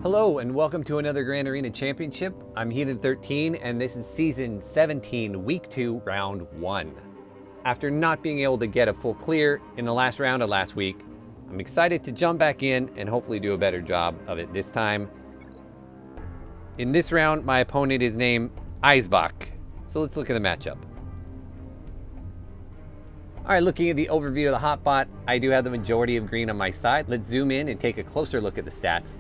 Hello and welcome to another Grand Arena Championship. I'm Heathen13 and this is Season 17, Week 2, Round 1. After not being able to get a full clear in the last round of last week, I'm excited to jump back in and hopefully do a better job of it this time. In this round, my opponent is named Eisbach. So let's look at the matchup. Alright, looking at the overview of the hotbot, I do have the majority of green on my side. Let's zoom in and take a closer look at the stats.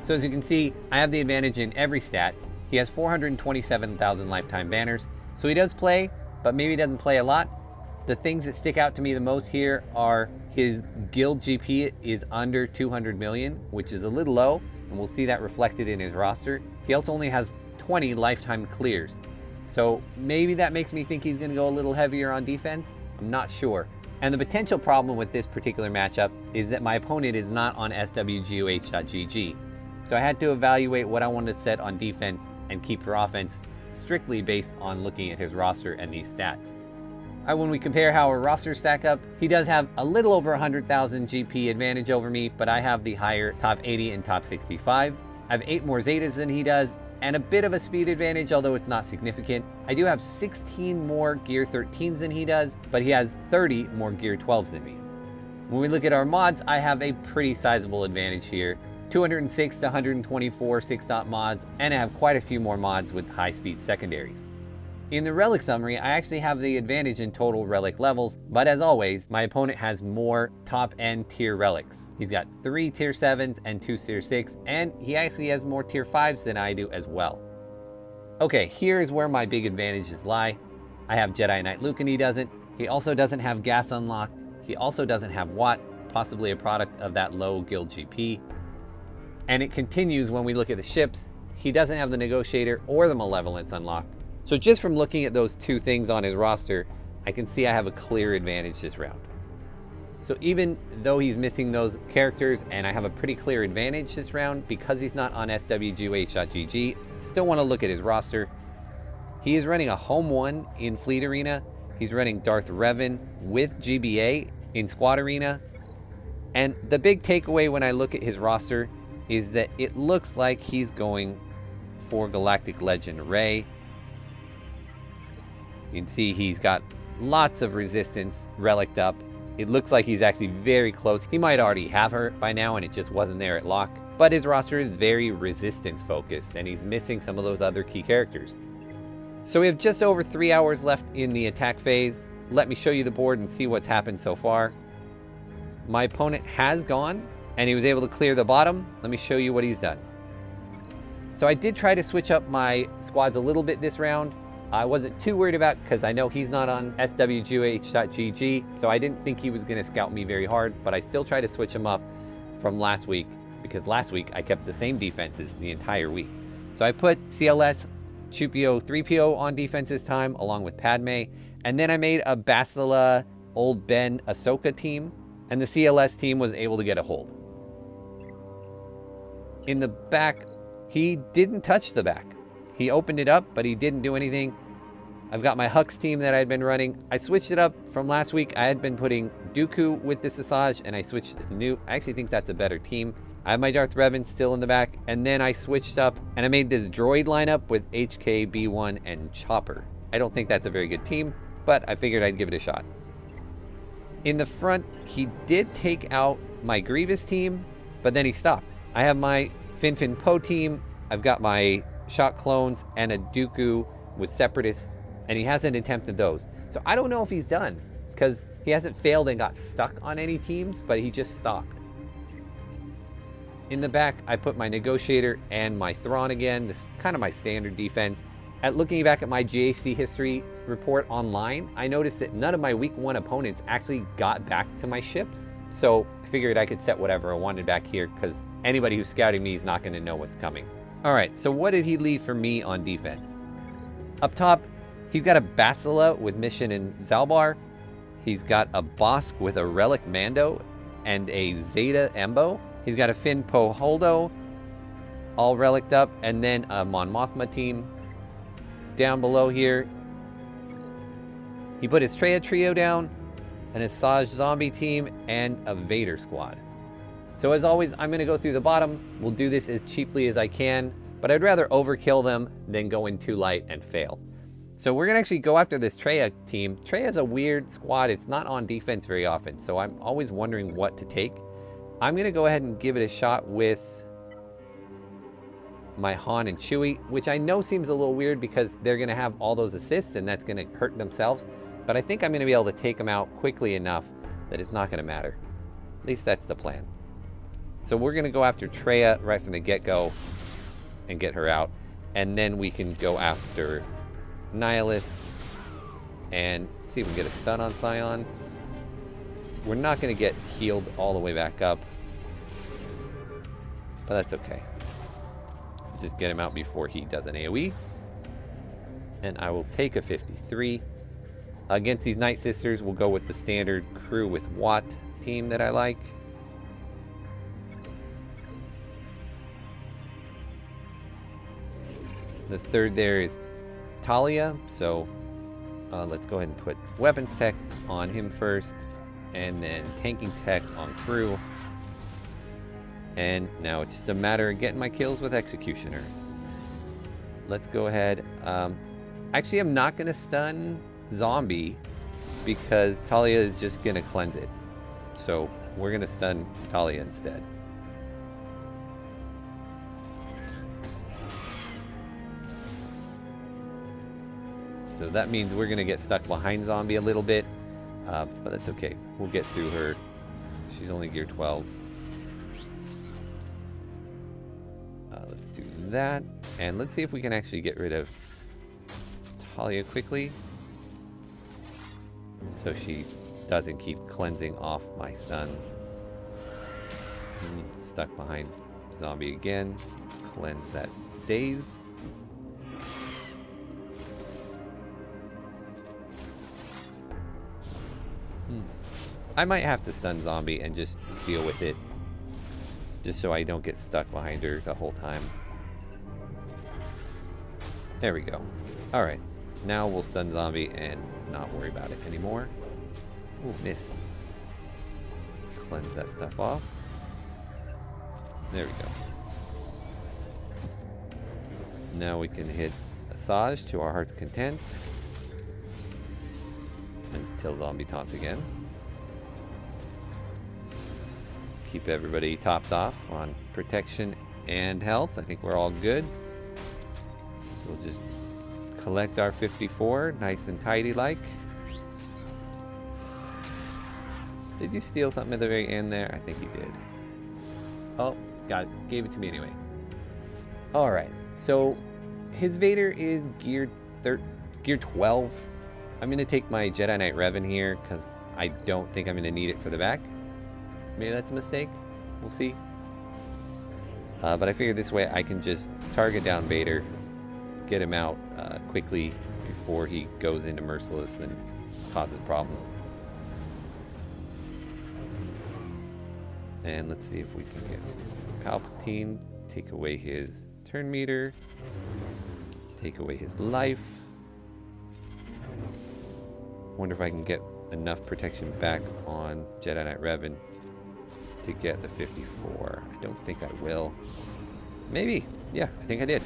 So as you can see, I have the advantage in every stat. He has 427,000 lifetime banners. So he does play, but maybe he doesn't play a lot. The things that stick out to me the most here are his guild GP is under 200 million, which is a little low, and we'll see that reflected in his roster. He also only has 20 lifetime clears. So maybe that makes me think he's gonna go a little heavier on defense. I'm not sure. And the potential problem with this particular matchup is that my opponent is not on SWGOH.GG. So I had to evaluate what I wanted to set on defense and keep for offense strictly based on looking at his roster and these stats. When we compare how our rosters stack up, he does have a little over 100,000 GP advantage over me, but I have the higher top 80 and top 65. I have 8 more Zetas than he does, and a bit of a speed advantage, although it's not significant. I do have 16 more Gear 13s than he does, but he has 30 more Gear 12s than me. When we look at our mods, I have a pretty sizable advantage here. 206 to 124 6-dot mods, and I have quite a few more mods with high-speed secondaries. In the relic summary, I actually have the advantage in total relic levels, but as always, my opponent has more top-end tier relics. He's got 3 tier 7s and 2 tier 6, and he actually has more tier 5s than I do as well. Okay, here's where my big advantages lie. I have Jedi Knight Luke and he doesn't. He also doesn't have gas unlocked. He also doesn't have Watt, possibly a product of that low guild GP. And it continues when we look at the ships. He doesn't have the Negotiator or the Malevolence unlocked. So just from looking at those two things on his roster, I can see I have a clear advantage this round. So even though he's missing those characters and I have a pretty clear advantage this round, because he's not on SWGOH.GG, still want to look at his roster. He is running a home 1 in Fleet Arena. He's running Darth Revan with GBA in Squad Arena. And the big takeaway when I look at his roster is that it looks like he's going for Galactic Legend Rey. You can see he's got lots of resistance relicked up. It looks like he's actually very close. He might already have her by now and it just wasn't there at lock. But his roster is very resistance focused and he's missing some of those other key characters. So we have just over 3 hours left in the attack phase. Let me show you the board and see what's happened so far. My opponent has gone and he was able to clear the bottom. Let me show you what he's done. So I did try to switch up my squads a little bit this round. I wasn't too worried about because I know he's not on SWGOH.GG, so I didn't think he was going to scout me very hard, but I still tried to switch him up from last week because last week I kept the same defenses the entire week. So I put CLS, Chupio, 3PO on defense this time along with Padme, and then I made a Bastila, Old Ben, Ahsoka team, and the CLS team was able to get a hold. In the back, he didn't touch the back. He opened it up, but he didn't do anything. I've got my Hux team that I'd been running. I switched it up from last week. I had been putting Dooku with the Sausage, and I switched it to New. I actually think that's a better team. I have my Darth Revan still in the back, and then I switched up, and I made this droid lineup with HK, B1, and Chopper. I don't think that's a very good team, but I figured I'd give it a shot. In the front, he did take out my Grievous team, but then he stopped. I have my Fin Poe team. I've got my Shot clones and a Dooku with Separatists, and he hasn't attempted those. So I don't know if he's done, because he hasn't failed and got stuck on any teams, but he just stopped. In the back, I put my Negotiator and my Thrawn again. This is kind of my standard defense. Looking back at my GAC history report online, I noticed that none of my week 1 opponents actually got back to my ships. So I figured I could set whatever I wanted back here, because anybody who's scouting me is not going to know what's coming. All right, so what did he leave for me on defense? Up top, he's got a Bastila with Mission and Zalbar. He's got a Bosk with a Relic Mando and a Zeta Embo. He's got a Fin Poe Holdo, all relicked up, and then a Mon Mothma team. Down below here, he put his Traya trio down, an Asajj zombie team, and a Vader squad. So as always, I'm gonna go through the bottom. We'll do this as cheaply as I can, but I'd rather overkill them than go in too light and fail. So we're gonna actually go after this Treya team. Treya's a weird squad. It's not on defense very often, so I'm always wondering what to take. I'm gonna go ahead and give it a shot with my Han and Chewie, which I know seems a little weird because they're gonna have all those assists and that's gonna hurt themselves. But I think I'm gonna be able to take them out quickly enough that it's not gonna matter. At least that's the plan. So we're gonna go after Treya right from the get-go and get her out. And then we can go after Nihilus and see if we can get a stun on Scion. We're not gonna get healed all the way back up, but that's okay. Let's just get him out before he does an AoE. And I will take a 53. Against these Night Sisters, we'll go with the standard crew with Watt team that I like. The third there is Talia, so let's go ahead and put weapons tech on him first, and then tanking tech on crew. And now it's just a matter of getting my kills with Executioner. Let's go ahead. Actually, I'm not going to stun Zombie because Talia is just going to cleanse it. So we're going to stun Talia instead. So that means we're going to get stuck behind Zombie a little bit, but that's okay. We'll get through her. She's only gear 12. Let's do that. And let's see if we can actually get rid of Talia quickly, so she doesn't keep cleansing off my stuns. Stuck behind Zombie again. Cleanse that daze. I might have to stun Zombie and just deal with it, just so I don't get stuck behind her the whole time. There we go. Alright, now we'll stun Zombie and not worry about it anymore. Ooh, miss. Cleanse that stuff off. There we go. Now we can hit Asajj to our heart's content until Zombie taunts again. Keep everybody topped off on protection and health. I think we're all good. So we'll just collect our 54, nice and tidy like. Did you steal something at the very end there? I think you did. Oh, got it. Gave it to me anyway. All right, so his Vader is gear 12. I'm gonna take my Jedi Knight Revan here because I don't think I'm gonna need it for the back. Maybe that's a mistake. We'll see. But I figured this way I can just target down Vader, get him out quickly before he goes into Merciless and causes problems. And let's see if we can get Palpatine, take away his turn meter, take away his life. Wonder if I can get enough protection back on Jedi Knight Revan to get the 54. I don't think I will. Maybe. Yeah, I think I did.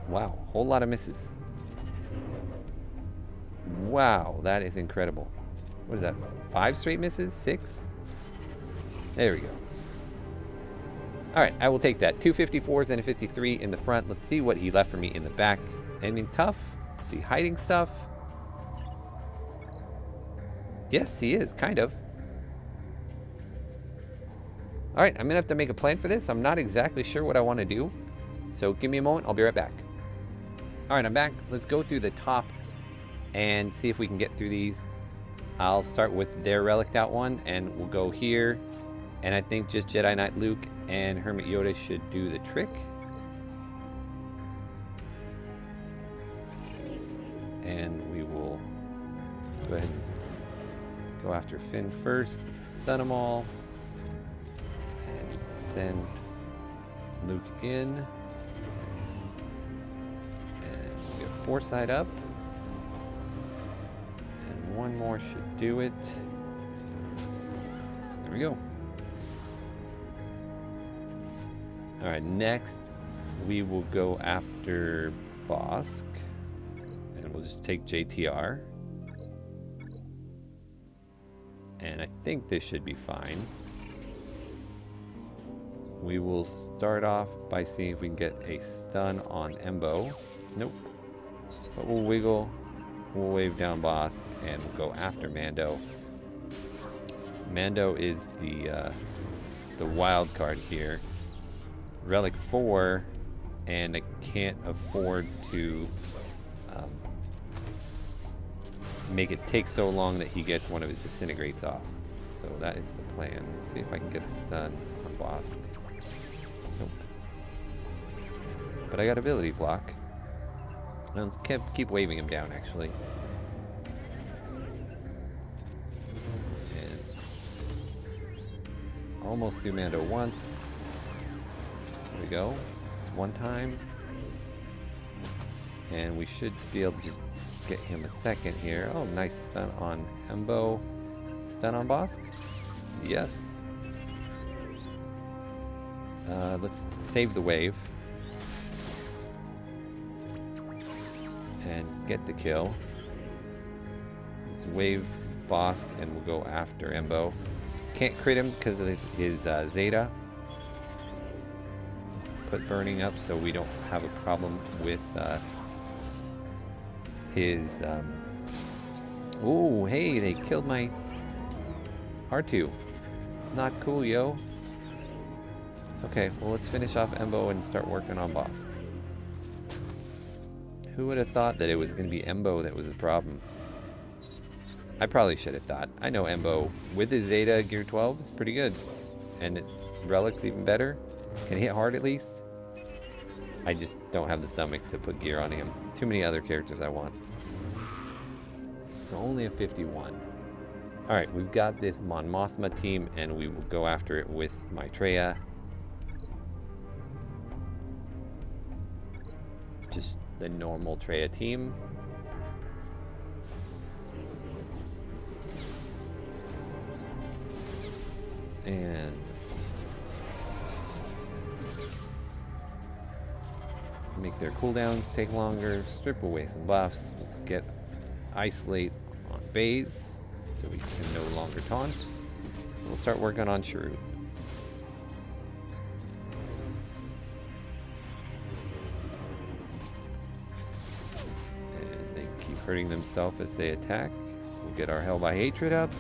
Wow, whole lot of misses. Wow, that is incredible. What is that? 5 straight misses? 6? There we go. Alright, I will take that. 2 54s and a 53 in the front. Let's see what he left for me in the back. Anything tough? Is he hiding stuff? Yes, he is, kind of. Alright, I'm going to have to make a plan for this. I'm not exactly sure what I want to do. So give me a moment, I'll be right back. Alright, I'm back. Let's go through the top and see if we can get through these. I'll start with their Relic Out one, and we'll go here. And I think just Jedi Knight Luke and Hermit Yoda should do the trick. And we will go ahead and go after Finn first, stun them all, and send Luke in. And we get Foresight up. one more should do it. There we go. All right, next we will go after Bosk, and we'll just take JTR. And I think this should be fine. We will start off by seeing if we can get a stun on Embo. Nope. But we'll wiggle, we'll wave down Bosk, and we'll go after Mando. Mando is the wild card here. Relic 4, and I can't afford to make it take so long that he gets one of his disintegrates off. So that is the plan. Let's see if I can get a stun on Bosk. Nope. But I got ability block. And let's keep waving him down, actually. And almost threw Mando once. There we go. It's one time. And we should be able to just get him a second here. Oh, nice stun on Embo. Stun on Bosk? Yes. Let's save the wave. And get the kill. Let's wave Bosk and we'll go after Embo. Can't crit him because of his Zeta. Put burning up so we don't have a problem with his oh, hey, they killed my R2. Not cool, yo. Okay, well, let's finish off Embo and start working on Bosk. Who would have thought that it was going to be Embo that was the problem? I probably should have thought. I know Embo with his Zeta Gear 12 is pretty good. And Relic's even better. Can hit hard at least. I just don't have the stomach to put gear on him. Too many other characters I want. So only a 51. Alright, we've got this Mon Mothma team, and we will go after it with Maitreya. Just the normal Treya team. And make their cooldowns take longer, strip away some buffs. Let's get Isolate on Baze so we can no longer taunt. We'll start working on Shrew. And they keep hurting themselves as they attack. We'll get our Hell by Hatred up.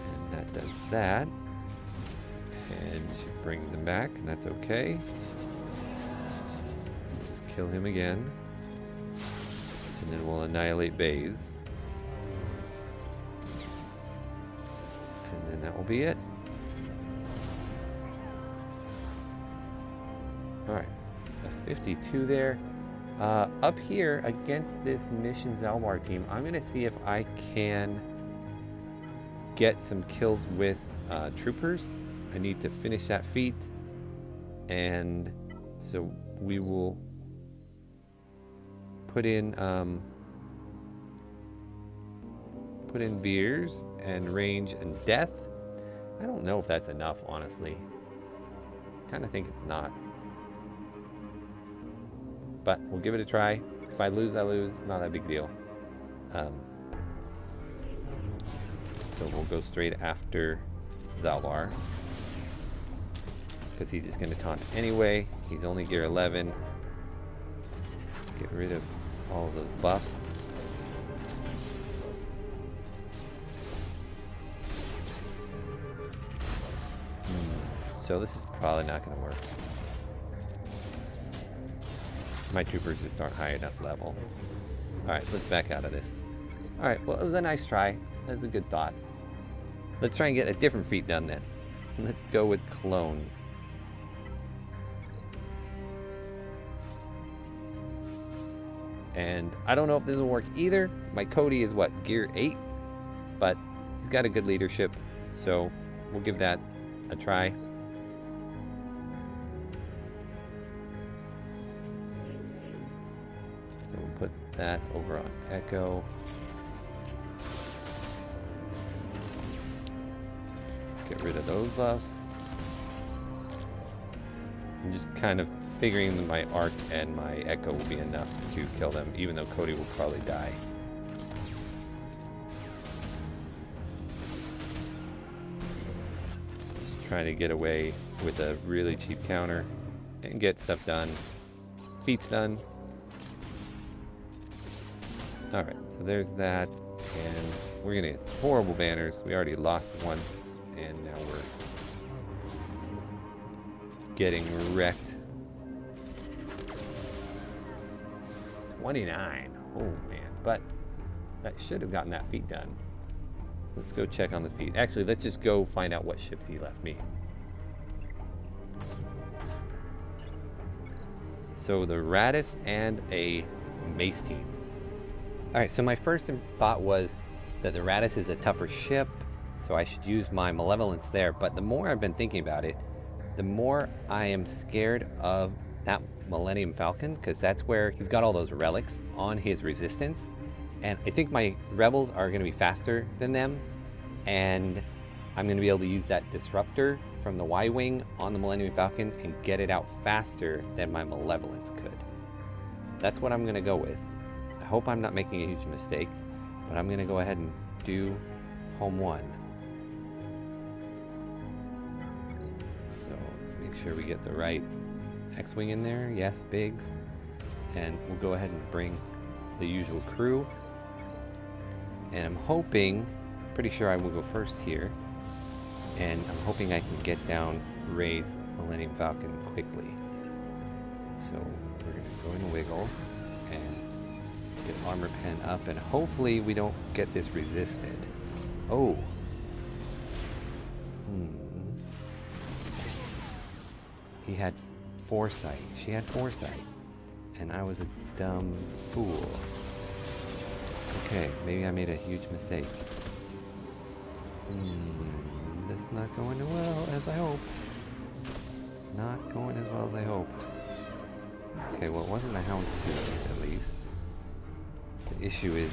And that does that. And she brings him back, and that's okay. Just kill him again. And then we'll annihilate Baze. And then that will be it. Alright, a 52 there. Up here against this Mission Zalbar team, I'm going to see if I can get some kills with troopers. I need to finish that feat. And so we will put in Veers and range and death. I don't know if that's enough, honestly. Kind of think it's not. But we'll give it a try. If I lose, I lose. Not a big deal. So we'll go straight after Zalbar, because he's just going to taunt anyway. He's only gear 11. Get rid of all those buffs. So this is probably not going to work. My troopers just aren't high enough level. Alright, let's back out of this. Alright, well, it was a nice try. That was a good thought. Let's try and get a different feat done then. Let's go with clones. And I don't know if this will work either. My Cody is what, gear 8? But he's got a good leadership, so we'll give that a try. So we'll put that over on Echo. Get rid of those buffs. I'm just kind of figuring that my Arc and my Echo will be enough to kill them, even though Cody will probably die. Just trying to get away with a really cheap counter and get stuff done. Feats done. Alright, so there's that. And we're gonna get horrible banners. We already lost once, and now we're getting wrecked. 29. Oh man, but that should have gotten that feat done. Let's go check on the feat. Actually, let's just go find out what ships he left me. So the Radis and a Mace team. Alright, so my first thought was that the Radis is a tougher ship, so I should use my Malevolence there. But the more I've been thinking about it, the more I am scared of that Millennium Falcon, because that's where he's got all those relics on his resistance, and I think my rebels are going to be faster than them, and I'm going to be able to use that disruptor from the Y-Wing on the Millennium Falcon and get it out faster than my Malevolence could. That's what I'm going to go with. I hope I'm not making a huge mistake, but I'm going to go ahead and do Home 1. So let's make sure we get the right X-Wing in there. Yes, Biggs. And we'll go ahead and bring the usual crew. And I'm hoping, pretty sure I will go first here. And I'm hoping I can get down Rey's Millennium Falcon quickly. So we're going to go in a wiggle and get Armor Pen up, and hopefully we don't get this resisted. Oh. He had foresight. She had foresight. And I was a dumb fool. Okay, maybe I made a huge mistake. This is not going as well as I hoped. Not going as well as I hoped. Okay, well, it wasn't the Houndstooth, at least. The issue is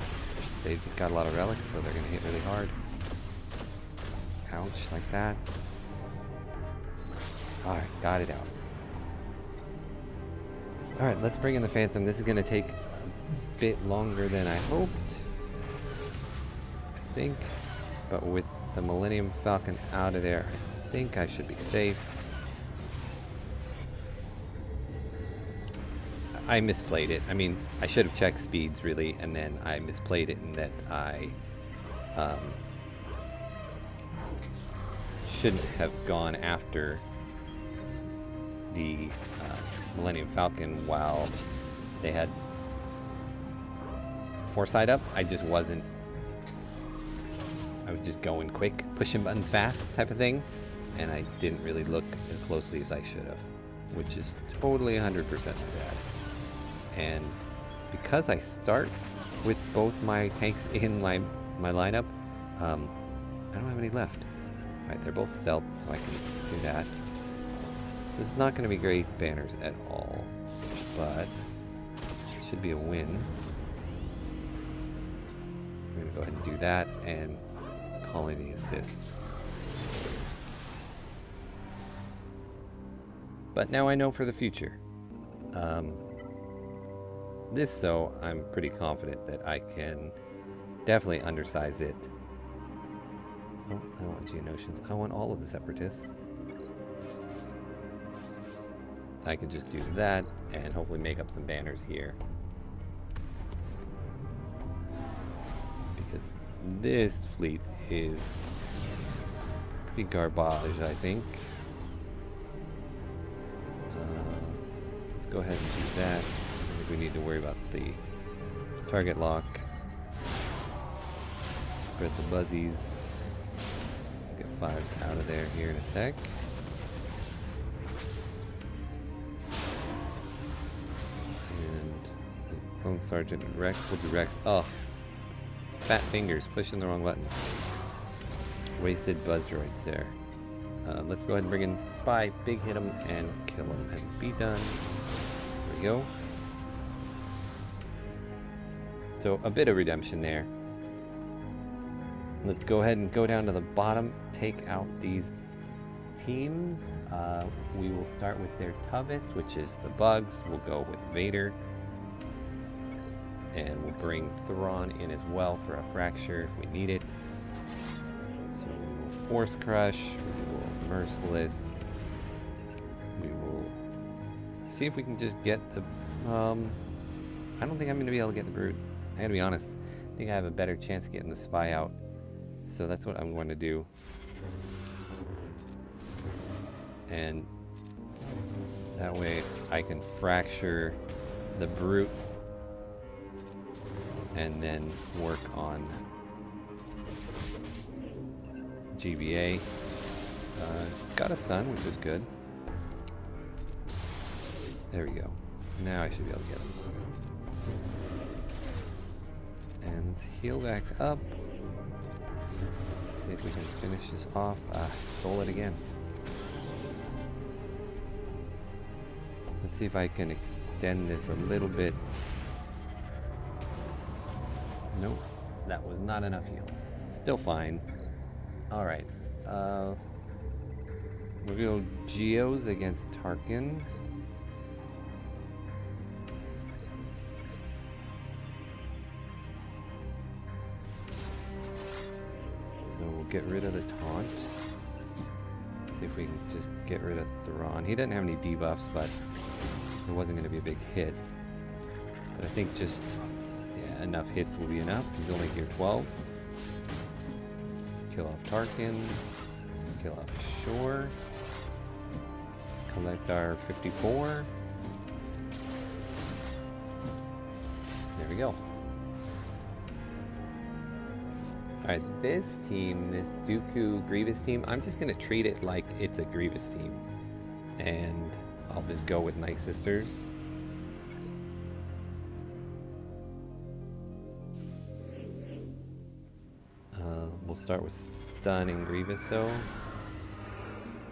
they've just got a lot of relics, so they're going to hit really hard. Ouch, like that. Alright, got it out. Alright, let's bring in the Phantom. This is going to take a bit longer than I hoped, I think. But with the Millennium Falcon out of there, I think I should be safe. I misplayed it. I mean, I should have checked speeds, really, and then I misplayed it in that I shouldn't have gone after the Millennium Falcon while they had foresight up. I just wasn't. I was just going quick, pushing buttons fast type of thing, and I didn't really look as closely as I should have, which is totally 100% my bad. And because I start with both my tanks in my lineup, I don't have any left. Alright, they're both stealth, so I can do that. So it's not going to be great banners at all, but it should be a win. I'm going to go ahead and do that and call in the assist. But now I know for the future. I'm pretty confident that I can definitely undersize it. Oh, I don't want Geonosians. I want all of the Separatists. I can just do that and hopefully make up some banners here. Because this fleet is pretty garbage, I think. Let's go ahead and do that. I think we need to worry about the target lock. Spread the buzzies. Get fives out of there here in a sec. And Clone Sergeant and Rex. We'll do Rex. Oh, fat fingers, pushing the wrong buttons. Wasted buzz droids there. Let's go ahead and bring in Spy, big hit him, and kill him, and be done. There we go. So a bit of redemption there. Let's go ahead and go down to the bottom, take out these teams. We will start with their toughest, which is the bugs. We'll go with Vader. And we'll bring Thrawn in as well for a fracture if we need it. So we will Force Crush, we will Merciless. We will see if we can just get the... I don't think I'm going to be able to get the Brood. I gotta be honest. I think I have a better chance of getting the Spy out. So that's what I'm going to do. And that way I can fracture the Brute and then work on GBA. Got a stun, which is good. There we go. Now I should be able to get him. And let's heal back up. Let's see if we can finish this off. Stole it again. Let's see if I can extend this a little bit. Nope, that was not enough heals. Still fine. Alright. We're gonna go Geos against Tarkin. So we'll get rid of the taunt. See if we can just get rid of Thrawn. He doesn't have any debuffs, but it wasn't going to be a big hit. But I think just enough hits will be enough. He's only gear 12. Kill off Tarkin. Kill off Shore. Collect our 54. There we go. Alright, this team, this Dooku Grievous team, I'm just going to treat it like it's a Grievous team. And I'll just go with Night Sisters. We'll start with Stun and Grievous though.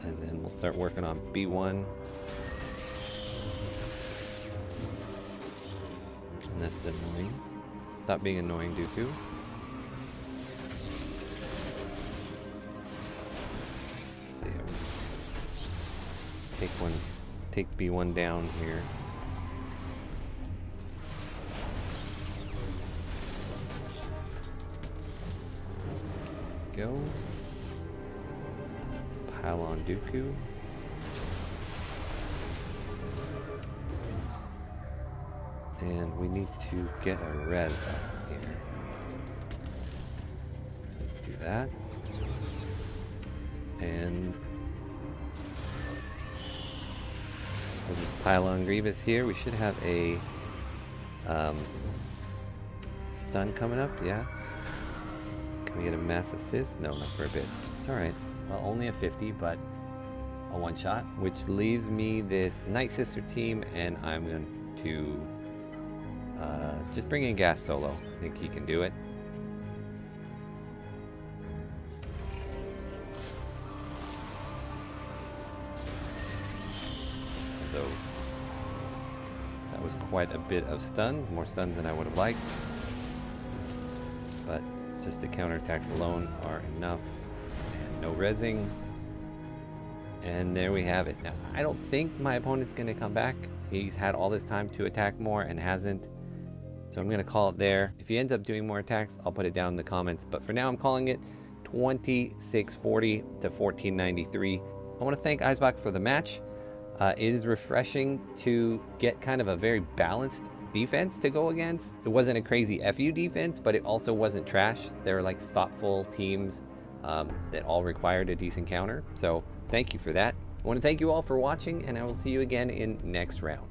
And then we'll start working on B1. And that's annoying. Stop being annoying, Dooku. So yeah, we'll take B1 down here. Go. Let's pile on Dooku. And we need to get a res up here. Let's do that. And we'll just pile on Grievous here. We should have a stun coming up, yeah. Can we get a mass assist? No, not for a bit. Alright, well, only a 50, but a one shot, which leaves me this Night Sister team, and I'm going to just bring in Gas solo. I think he can do it. Although that was quite a bit of stuns, more stuns than I would have liked. But just the counterattacks alone are enough. And no rezzing. And there we have it. Now, I don't think my opponent's going to come back. He's had all this time to attack more and hasn't. So I'm going to call it there. If he ends up doing more attacks, I'll put it down in the comments. But for now, I'm calling it 2640 to 1493. I want to thank Icebox for the match. It is refreshing to get kind of a very balanced defense to go against. It wasn't a crazy FU defense, but it also wasn't trash. They were like thoughtful teams that all required a decent counter. So thank you for that. I want to thank you all for watching, and I will see you again in next round.